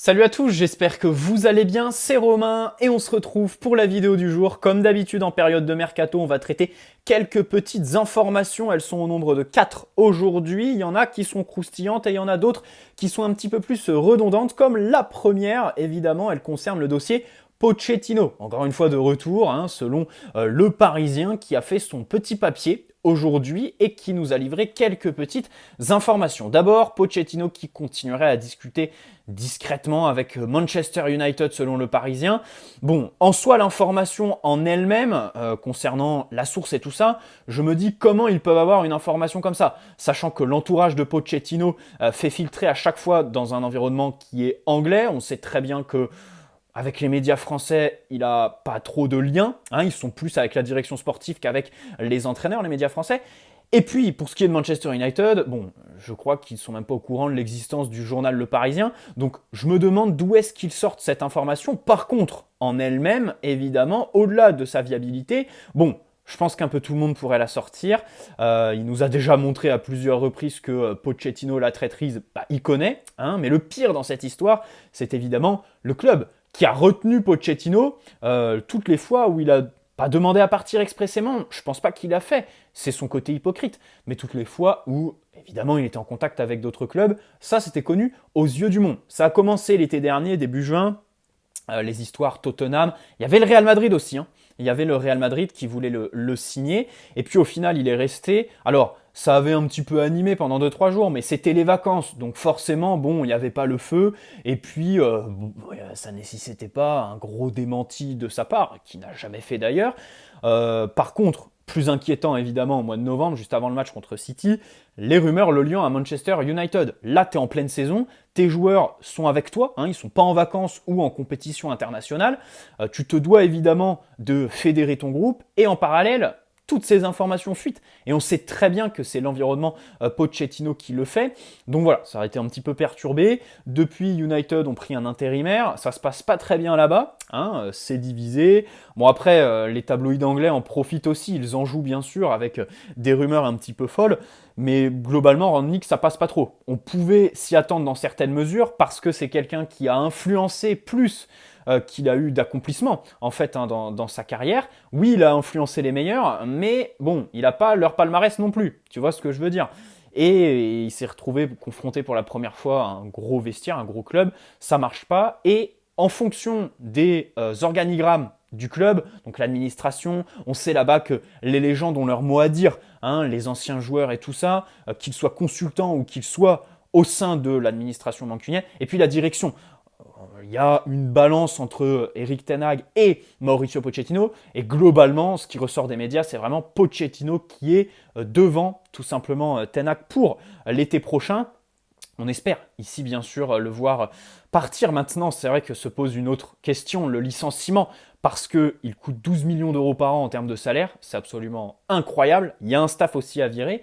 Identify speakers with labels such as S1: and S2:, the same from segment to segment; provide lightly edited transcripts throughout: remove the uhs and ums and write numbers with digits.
S1: Salut à tous, j'espère que vous allez bien, c'est Romain et on se retrouve pour la vidéo du jour. Comme d'habitude en période de mercato, on va traiter quelques petites informations, elles sont au nombre de 4 aujourd'hui. Il y en a qui sont croustillantes et il y en a d'autres qui sont un petit peu plus redondantes, comme la première, évidemment, elle concerne le dossier Pochettino. Encore une fois de retour, selon Le Parisien qui a fait son petit papier aujourd'hui et qui nous a livré quelques petites informations. D'abord, Pochettino qui continuerait à discuter discrètement avec Manchester United selon Le Parisien. Bon, en soi, l'information en elle-même, concernant la source et tout ça, je me dis comment ils peuvent avoir une information comme ça, sachant que l'entourage de Pochettino fait filtrer à chaque fois dans un environnement qui est anglais. On sait très bien que avec les médias français, il n'a pas trop de liens. Ils sont plus avec la direction sportive qu'avec les entraîneurs, les médias français. Et puis, pour ce qui est de Manchester United, bon, je crois qu'ils sont même pas au courant de l'existence du journal Le Parisien. Donc, je me demande d'où est-ce qu'ils sortent cette information. Par contre, en elle-même, évidemment, au-delà de sa viabilité, bon, je pense qu'un peu tout le monde pourrait la sortir. Il nous a déjà montré à plusieurs reprises que Pochettino, la traîtrise, il connaît. Mais le pire dans cette histoire, c'est évidemment le club qui a retenu Pochettino toutes les fois où il a pas demandé à partir expressément. Je pense pas qu'il l'a fait. C'est son côté hypocrite. Mais toutes les fois où, évidemment, il était en contact avec d'autres clubs, ça, c'était connu aux yeux du monde. Ça a commencé l'été dernier, début juin, les histoires Tottenham. Il y avait le Real Madrid aussi. Il y avait le Real Madrid qui voulait le signer. Et puis, au final, il est resté. Alors, ça avait un petit peu animé pendant 2-3 jours, mais c'était les vacances. Donc, forcément, bon, il n'y avait pas le feu. Et puis, ça nécessitait pas un gros démenti de sa part, qui n'a jamais fait d'ailleurs. Par contre, plus inquiétant évidemment au mois de novembre, juste avant le match contre City, les rumeurs le liant à Manchester United. Là, tu es en pleine saison, tes joueurs sont avec toi, ils ne sont pas en vacances ou en compétition internationale. Tu te dois évidemment de fédérer ton groupe et en parallèle, toutes ces informations fuitent. Et on sait très bien que c'est l'environnement Pochettino qui le fait. Donc voilà, ça a été un petit peu perturbé. Depuis, United ont pris un intérimaire. Ça se passe pas très bien là-bas. C'est divisé. Bon après, les tabloïds anglais en profitent aussi. Ils en jouent bien sûr avec des rumeurs un petit peu folles. Mais globalement, Rangnick, ça passe pas trop. On pouvait s'y attendre dans certaines mesures parce que c'est quelqu'un qui a influencé plus qu'il a eu d'accomplissement en fait dans sa carrière. Oui, il a influencé les meilleurs, mais bon, il n'a pas leur palmarès non plus. Tu vois ce que je veux dire? Et il s'est retrouvé confronté pour la première fois à un gros vestiaire, un gros club. Ça marche pas. Et en fonction des organigrammes du club, donc l'administration, on sait là-bas que les légendes ont leur mot à dire, les anciens joueurs et tout ça, qu'ils soient consultants ou qu'ils soient au sein de l'administration mancunienne, et puis la direction. Il y a une balance entre Eric Ten Hag et Mauricio Pochettino, et globalement, ce qui ressort des médias, c'est vraiment Pochettino qui est devant, tout simplement, Ten Hag pour l'été prochain. On espère ici bien sûr le voir partir. Maintenant, c'est vrai que se pose une autre question, le licenciement, parce qu'il coûte 12 millions d'euros par an en termes de salaire, c'est absolument incroyable. Il y a un staff aussi à virer,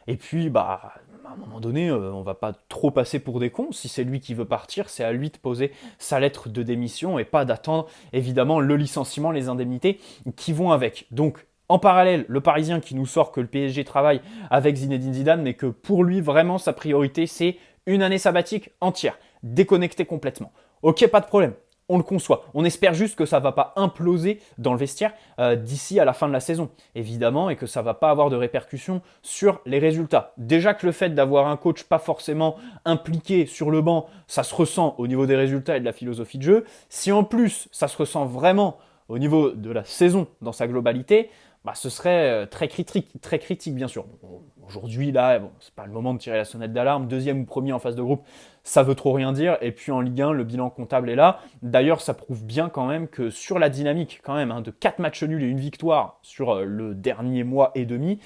S1: et puis à un moment donné, on va pas trop passer pour des cons. Si c'est lui qui veut partir, c'est à lui de poser sa lettre de démission et pas d'attendre évidemment le licenciement, les indemnités qui vont avec. Donc en parallèle, le Parisien qui nous sort que le PSG travaille avec Zinedine Zidane, mais que pour lui, vraiment, sa priorité, c'est une année sabbatique entière, déconnecté complètement. Ok, pas de problème, on le conçoit. On espère juste que ça ne va pas imploser dans le vestiaire d'ici à la fin de la saison, évidemment, et que ça ne va pas avoir de répercussions sur les résultats. Déjà que le fait d'avoir un coach pas forcément impliqué sur le banc, ça se ressent au niveau des résultats et de la philosophie de jeu. Si en plus, ça se ressent vraiment au niveau de la saison dans sa globalité, ce serait très critique bien sûr. Aujourd'hui, là, c'est pas le moment de tirer la sonnette d'alarme. Deuxième ou premier en phase de groupe, ça veut trop rien dire. Et puis en Ligue 1, le bilan comptable est là. D'ailleurs, ça prouve bien quand même que sur la dynamique quand même de 4 matchs nuls et une victoire sur le dernier mois et demi,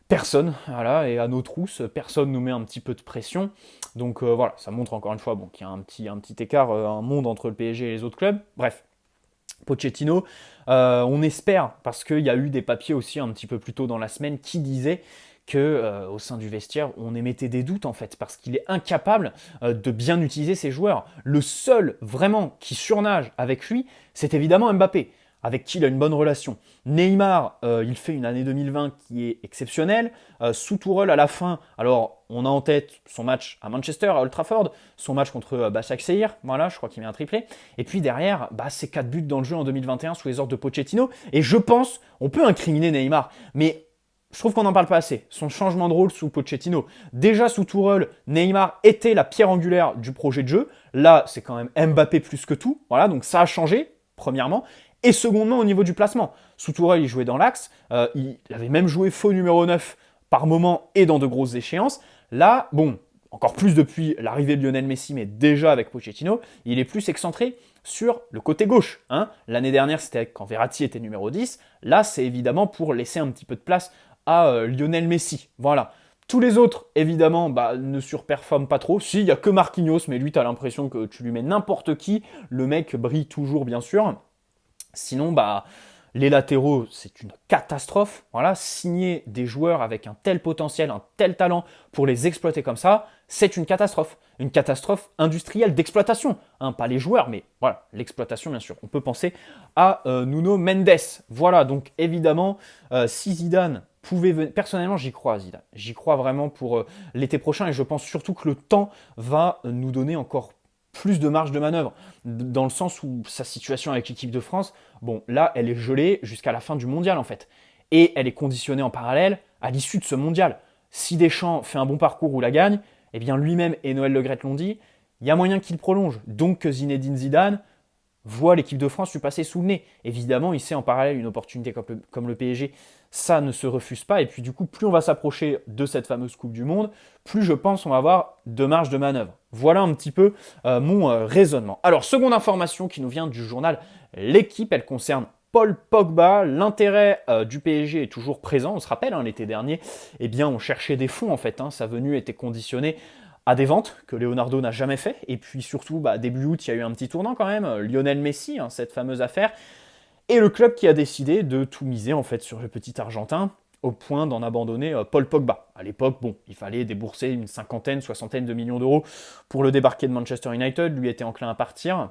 S1: personne, et à nos trousses, personne nous met un petit peu de pression. Donc voilà, ça montre encore une fois qu'il y a un petit écart, un monde entre le PSG et les autres clubs. Bref, Pochettino, on espère, parce qu'il y a eu des papiers aussi un petit peu plus tôt dans la semaine qui disaient que au sein du vestiaire, on émettait des doutes en fait, parce qu'il est incapable de bien utiliser ses joueurs. Le seul vraiment qui surnage avec lui, c'est évidemment Mbappé. avec qui il a une bonne relation. Neymar, il fait une année 2020 qui est exceptionnelle. Sous Tourelle à la fin, alors on a en tête son match à Manchester, à Old Trafford, son match contre Başakşehir, voilà, je crois qu'il met un triplé. Et puis derrière, ses 4 buts dans le jeu en 2021 sous les ordres de Pochettino. Et je pense, on peut incriminer Neymar, mais je trouve qu'on n'en parle pas assez. Son changement de rôle sous Pochettino. Déjà sous Tourelle, Neymar était la pierre angulaire du projet de jeu. Là, c'est quand même Mbappé plus que tout. Voilà, donc ça a changé, premièrement. Et secondement, au niveau du placement. Sous Tourelle, il jouait dans l'axe. Il avait même joué faux numéro 9 par moment et dans de grosses échéances. Là, bon, encore plus depuis l'arrivée de Lionel Messi, mais déjà avec Pochettino, il est plus excentré sur le côté gauche. Hein. L'année dernière, c'était quand Verratti était numéro 10. Là, c'est évidemment pour laisser un petit peu de place à Lionel Messi. Voilà. Tous les autres, évidemment, ne surperforment pas trop. Si, il n'y a que Marquinhos, mais lui, tu as l'impression que tu lui mets n'importe qui. Le mec brille toujours, bien sûr. Sinon, les latéraux, c'est une catastrophe. Voilà, signer des joueurs avec un tel potentiel, un tel talent pour les exploiter comme ça, c'est une catastrophe. Une catastrophe industrielle d'exploitation. Hein, pas les joueurs, mais voilà, l'exploitation, bien sûr. On peut penser à Nuno Mendes. Voilà, donc évidemment, si Zidane pouvait venir... Personnellement, j'y crois à Zidane. J'y crois vraiment pour l'été prochain et je pense surtout que le temps va nous donner encore plus de marge de manœuvre, dans le sens où sa situation avec l'équipe de France, bon, là, elle est gelée jusqu'à la fin du mondial, en fait. Et elle est conditionnée en parallèle à l'issue de ce mondial. Si Deschamps fait un bon parcours ou la gagne, eh bien, lui-même et Noël Le Graët l'ont dit, il y a moyen qu'il prolonge. Donc, que Zinedine Zidane voit l'équipe de France lui passer sous le nez. Évidemment, il sait en parallèle une opportunité comme le PSG, ça ne se refuse pas. Et puis du coup, plus on va s'approcher de cette fameuse Coupe du Monde, plus je pense on va avoir de marge de manœuvre. Voilà un petit peu mon raisonnement. Alors, seconde information qui nous vient du journal L'Équipe, elle concerne Paul Pogba. L'intérêt du PSG est toujours présent. On se rappelle, l'été dernier, eh bien, on cherchait des fonds en fait. Sa venue était conditionnée à des ventes que Leonardo n'a jamais fait. Et puis surtout, début août, il y a eu un petit tournant quand même. Lionel Messi, cette fameuse affaire. Et le club qui a décidé de tout miser en fait sur le petit Argentin, au point d'en abandonner Paul Pogba. À l'époque, bon, il fallait débourser une cinquantaine, soixantaine de millions d'euros pour le débarquer de Manchester United. Lui était enclin à partir.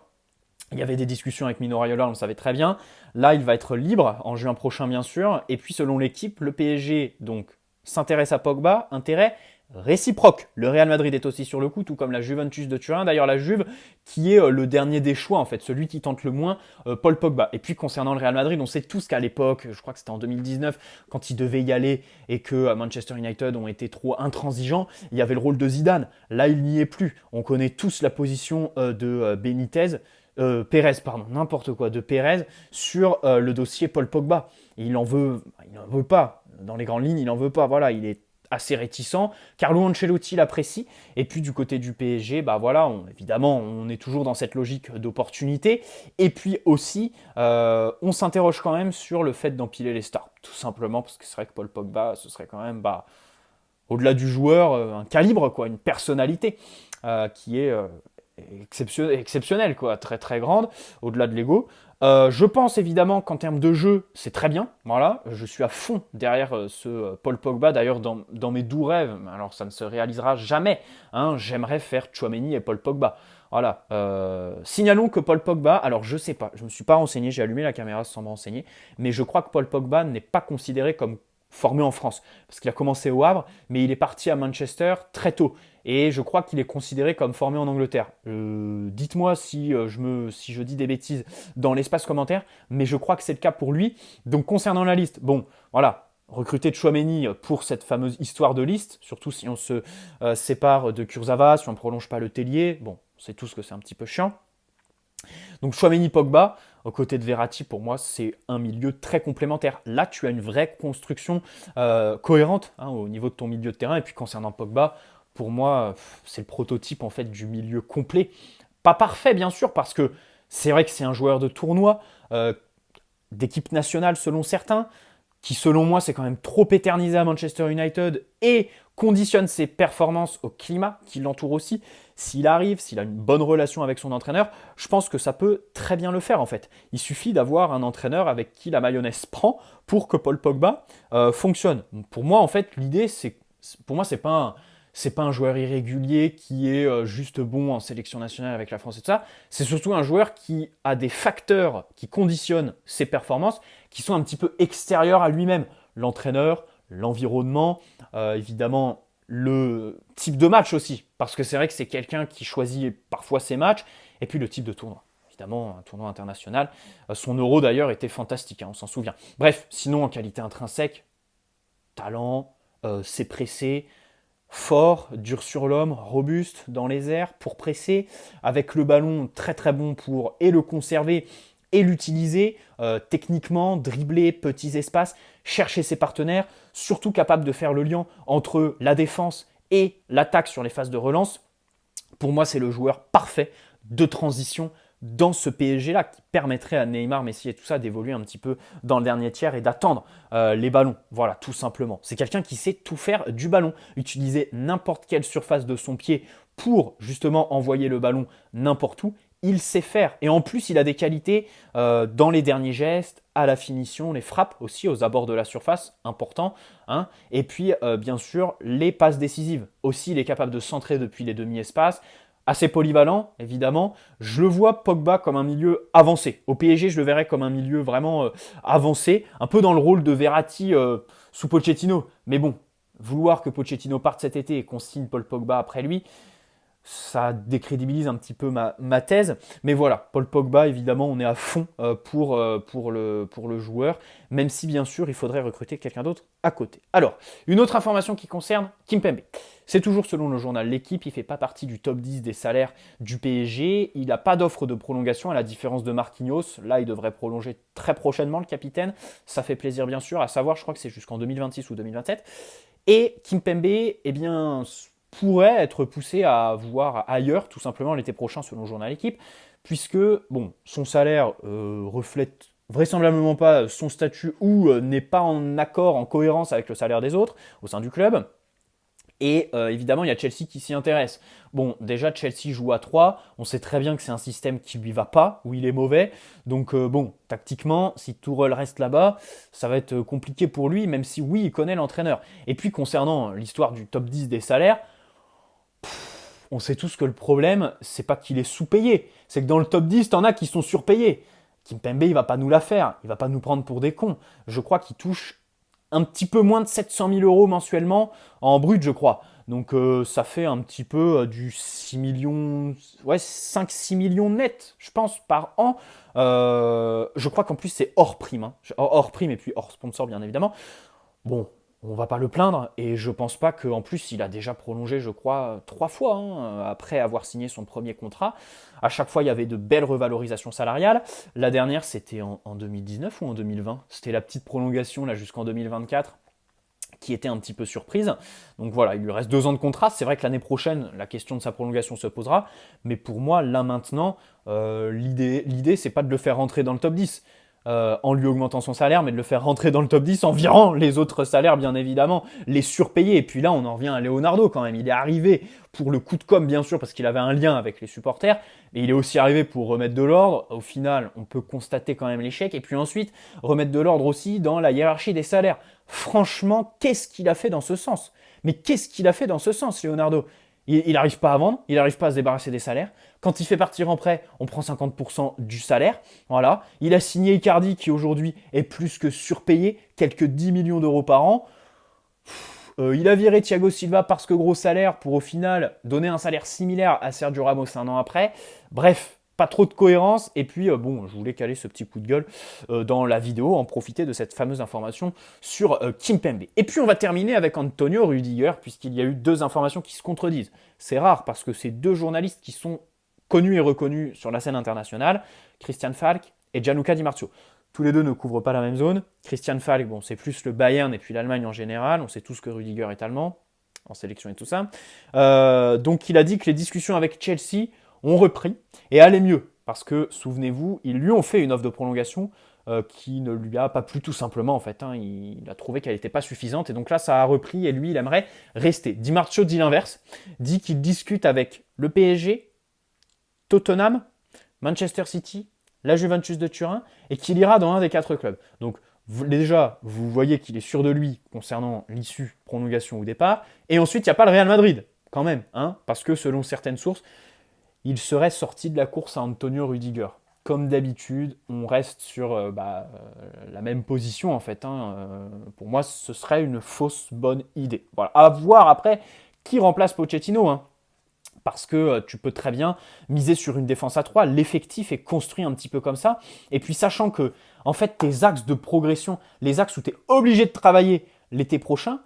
S1: Il y avait des discussions avec Mino Raiola, on le savait très bien. Là, il va être libre en juin prochain, bien sûr. Et puis, selon l'équipe, le PSG donc s'intéresse à Pogba. Intérêt réciproque. Le Real Madrid est aussi sur le coup, tout comme la Juventus de Turin. D'ailleurs, la Juve qui est le dernier des choix, en fait, celui qui tente le moins, Paul Pogba. Et puis, concernant le Real Madrid, on sait tous qu'à l'époque, je crois que c'était en 2019, quand il devait y aller et que Manchester United ont été trop intransigeants, il y avait le rôle de Zidane. Là, il n'y est plus. On connaît tous la position de Benitez. Pérez, pardon, n'importe quoi, de Pérez sur le dossier Paul Pogba. Il n'en veut pas. Dans les grandes lignes, il n'en veut pas. Voilà, il est assez réticent. Carlo Ancelotti l'apprécie. Et puis du côté du PSG, évidemment, on est toujours dans cette logique d'opportunité. Et puis aussi, on s'interroge quand même sur le fait d'empiler les stars. Tout simplement parce que c'est vrai que Paul Pogba, ce serait quand même, au-delà du joueur, un calibre, quoi, une personnalité qui est exceptionnelle, quoi, très très grande, au-delà de l'ego. Je pense évidemment qu'en termes de jeu, c'est très bien. Voilà, je suis à fond derrière ce Paul Pogba. D'ailleurs, dans mes doux rêves, alors ça ne se réalisera jamais. J'aimerais faire Tchouaméni et Paul Pogba. Voilà. Signalons que Paul Pogba, alors je sais pas, je me suis pas renseigné, j'ai allumé la caméra sans me renseigner, mais je crois que Paul Pogba n'est pas considéré comme formé en France, parce qu'il a commencé au Havre, mais il est parti à Manchester très tôt. Et je crois qu'il est considéré comme formé en Angleterre. Dites-moi si je dis des bêtises dans l'espace commentaire, mais je crois que c'est le cas pour lui. Donc concernant la liste, bon, voilà, recruter Tchouaméni pour cette fameuse histoire de liste, surtout si on se sépare de Kurzawa, si on ne prolonge pas le Tellier, bon, on sait tous que c'est un petit peu chiant. Donc Tchouaméni, Pogba, aux côtés de Verratti, pour moi, c'est un milieu très complémentaire. Là, tu as une vraie construction cohérente au niveau de ton milieu de terrain. Et puis concernant Pogba, pour moi, c'est le prototype en fait du milieu complet. Pas parfait, bien sûr, parce que c'est vrai que c'est un joueur de tournoi, d'équipe nationale selon certains, qui selon moi c'est quand même trop éternisé à Manchester United et conditionne ses performances au climat qui l'entoure aussi. S'il arrive, s'il a une bonne relation avec son entraîneur, je pense que ça peut très bien le faire en fait. Il suffit d'avoir un entraîneur avec qui la mayonnaise prend pour que Paul Pogba fonctionne. Pour moi en fait l'idée c'est c'est pas un joueur irrégulier qui est juste bon en sélection nationale avec la France et tout ça. C'est surtout un joueur qui a des facteurs qui conditionnent ses performances, qui sont un petit peu extérieurs à lui-même. L'entraîneur, l'environnement, évidemment le type de match aussi, parce que c'est vrai que c'est quelqu'un qui choisit parfois ses matchs, et puis le type de tournoi. Évidemment, un tournoi international. Son euro d'ailleurs était fantastique, hein, on s'en souvient. Bref, sinon en qualité intrinsèque, talent, c'est pressé, fort, dur sur l'homme, robuste dans les airs pour presser, avec le ballon très très bon pour et le conserver et l'utiliser techniquement, dribbler, petits espaces, chercher ses partenaires, surtout capable de faire le lien entre la défense et l'attaque sur les phases de relance. Pour moi, c'est le joueur parfait de transition dans ce PSG-là qui permettrait à Neymar, Messi et tout ça d'évoluer un petit peu dans le dernier tiers et d'attendre les ballons. Voilà, tout simplement. C'est quelqu'un qui sait tout faire du ballon, utiliser n'importe quelle surface de son pied pour justement envoyer le ballon n'importe où. Il sait faire. Et en plus, il a des qualités dans les derniers gestes, à la finition, les frappes aussi aux abords de la surface, important. Hein. Et puis, bien sûr, les passes décisives. Aussi, il est capable de centrer depuis les demi-espaces. Assez polyvalent, évidemment. Je le vois, Pogba, comme un milieu avancé. Au PSG, je le verrais comme un milieu vraiment avancé, un peu dans le rôle de Verratti sous Pochettino. Mais bon, vouloir que Pochettino parte cet été et qu'on signe Paul Pogba après lui, ça décrédibilise un petit peu ma thèse. Mais voilà, Paul Pogba, évidemment, on est à fond pour le joueur, même si, bien sûr, il faudrait recruter quelqu'un d'autre à côté. Alors, une autre information qui concerne Kimpembe. C'est toujours selon le journal L'Équipe, il ne fait pas partie du top 10 des salaires du PSG. Il n'a pas d'offre de prolongation, à la différence de Marquinhos. Là, il devrait prolonger très prochainement, le capitaine. Ça fait plaisir, bien sûr, à savoir, je crois que c'est jusqu'en 2026 ou 2027. Et Kimpembe, eh bien, pourrait être poussé à voir ailleurs, tout simplement, l'été prochain, selon le journal L'Équipe, puisque, bon, son salaire reflète vraisemblablement pas son statut ou n'est pas en accord, en cohérence avec le salaire des autres au sein du club. Et évidemment, il y a Chelsea qui s'y intéresse. Bon, déjà, Chelsea joue à 3. On sait très bien que c'est un système qui lui va pas, où il est mauvais. Donc, bon, tactiquement, si Tourelle reste là-bas, ça va être compliqué pour lui, même si, oui, il connaît l'entraîneur. Et puis, concernant l'histoire du top 10 des salaires, on sait tous que le problème, c'est pas qu'il est sous-payé. C'est que dans le top 10, t'en as qui sont surpayés. Kimpembe, il va pas nous la faire. Il va pas nous prendre pour des cons. Je crois qu'il touche un petit peu moins de 700 000 euros mensuellement en brut, je crois. Donc ça fait un petit peu du 6 millions, ouais, 5-6 millions net, je pense, par an. Je crois qu'en plus c'est hors prime, hein. Hors prime et puis hors sponsor, bien évidemment. Bon, on va pas le plaindre et je pense pas qu'en plus il a déjà prolongé, je crois, 3 fois hein, après avoir signé son premier contrat. À chaque fois, il y avait de belles revalorisations salariales. La dernière, c'était en 2019 ou en 2020. C'était la petite prolongation là jusqu'en 2024 qui était un petit peu surprise. Donc voilà, il lui reste 2 ans de contrat. C'est vrai que l'année prochaine, la question de sa prolongation se posera. Mais pour moi, là maintenant, l'idée, c'est pas de le faire rentrer dans le top 10. En lui augmentant son salaire, mais de le faire rentrer dans le top 10 en virant les autres salaires, bien évidemment, les surpayer. Et puis là, on en revient à Leonardo quand même. Il est arrivé pour le coup de com', bien sûr, parce qu'il avait un lien avec les supporters, mais il est aussi arrivé pour remettre de l'ordre. Au final, on peut constater quand même l'échec. Et puis ensuite, remettre de l'ordre aussi dans la hiérarchie des salaires. Franchement, qu'est-ce qu'il a fait dans ce sens? Mais qu'est-ce qu'il a fait dans ce sens, Leonardo? Il n'arrive pas à vendre, il n'arrive pas à se débarrasser des salaires. Quand il fait partir en prêt, on prend 50% du salaire. Voilà. Il a signé Icardi qui aujourd'hui est plus que surpayé, quelques 10 millions d'euros par an. Il a viré Thiago Silva parce que gros salaire pour au final donner un salaire similaire à Sergio Ramos 1 an après. Bref, pas trop de cohérence. Et puis, bon, je voulais caler ce petit coup de gueule dans la vidéo, en profiter de cette fameuse information sur Kimpembe. Et puis, on va terminer avec Antonio Rudiger, puisqu'il y a eu 2 informations qui se contredisent. C'est rare parce que c'est 2 journalistes qui sont connus et reconnus sur la scène internationale, Christian Falk et Gianluca Di Marzio. Tous les 2 ne couvrent pas la même zone. Christian Falk, bon, c'est plus le Bayern et puis l'Allemagne en général. On sait tous que Rudiger est allemand, en sélection et tout ça. Donc, il a dit que les discussions avec Chelsea ont repris et allaient mieux. Parce que, souvenez-vous, ils lui ont fait une offre de prolongation qui ne lui a pas plu tout simplement en fait. Hein. Il a trouvé qu'elle n'était pas suffisante et donc là ça a repris et lui il aimerait rester. Di Marzio dit l'inverse, dit qu'il discute avec le PSG, Tottenham, Manchester City, la Juventus de Turin et qu'il ira dans un des 4 clubs. Donc déjà, vous voyez qu'il est sûr de lui concernant l'issue, prolongation ou départ. Et ensuite, il n'y a pas le Real Madrid, quand même, hein, parce que selon certaines sources, il serait sorti de la course à Antonio Rüdiger. Comme d'habitude, on reste sur la même position en fait. Hein. Pour moi, ce serait une fausse bonne idée. Voilà. À voir après qui remplace Pochettino. Hein. Parce que tu peux très bien miser sur une défense à 3. L'effectif est construit un petit peu comme ça. Et puis sachant que en fait tes axes de progression, les axes où tu es obligé de travailler l'été prochain,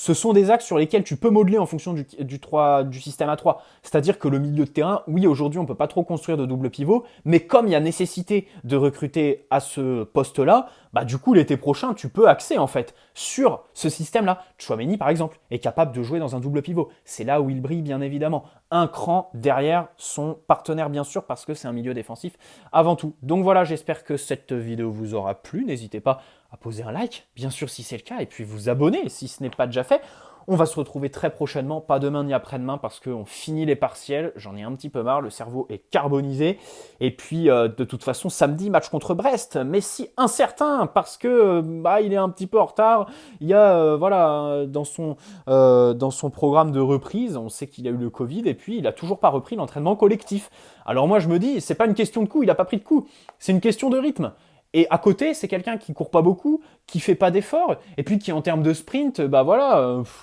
S1: ce sont des axes sur lesquels tu peux modeler en fonction du système A3. C'est-à-dire que le milieu de terrain, oui, aujourd'hui, on ne peut pas trop construire de double pivot, mais comme il y a nécessité de recruter à ce poste-là, bah, du coup, l'été prochain, tu peux axer, en fait, sur ce système-là. Chouameni, par exemple, est capable de jouer dans un double pivot. C'est là où il brille, bien évidemment. Un cran derrière son partenaire, bien sûr, parce que c'est un milieu défensif avant tout. Donc voilà, j'espère que cette vidéo vous aura plu. N'hésitez pas à poser un like, bien sûr si c'est le cas, et puis vous abonner si ce n'est pas déjà fait. On va se retrouver très prochainement, pas demain ni après-demain, parce qu'on finit les partiels, j'en ai un petit peu marre, le cerveau est carbonisé. Et puis, de toute façon, samedi, match contre Brest, Messi incertain, parce que il est un petit peu en retard. Il y a, dans son programme de reprise, on sait qu'il a eu le Covid, et puis il n'a toujours pas repris l'entraînement collectif. Alors moi, je me dis, c'est pas une question de coup, il n'a pas pris de coup, c'est une question de rythme. Et à côté, c'est quelqu'un qui court pas beaucoup, qui fait pas d'efforts, et puis qui en termes de sprint,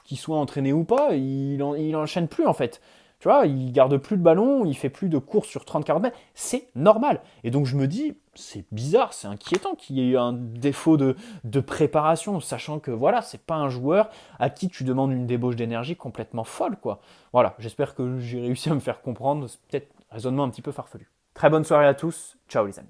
S1: qu'il soit entraîné ou pas, il enchaîne plus en fait. Tu vois, il garde plus le ballon, il fait plus de courses sur 30-40 mètres, c'est normal. Et donc je me dis, c'est bizarre, c'est inquiétant qu'il y ait un défaut de préparation, sachant que voilà, c'est pas un joueur à qui tu demandes une débauche d'énergie complètement folle, quoi. Voilà, j'espère que j'ai réussi à me faire comprendre, c'est peut-être un raisonnement un petit peu farfelu. Très bonne soirée à tous, ciao les amis.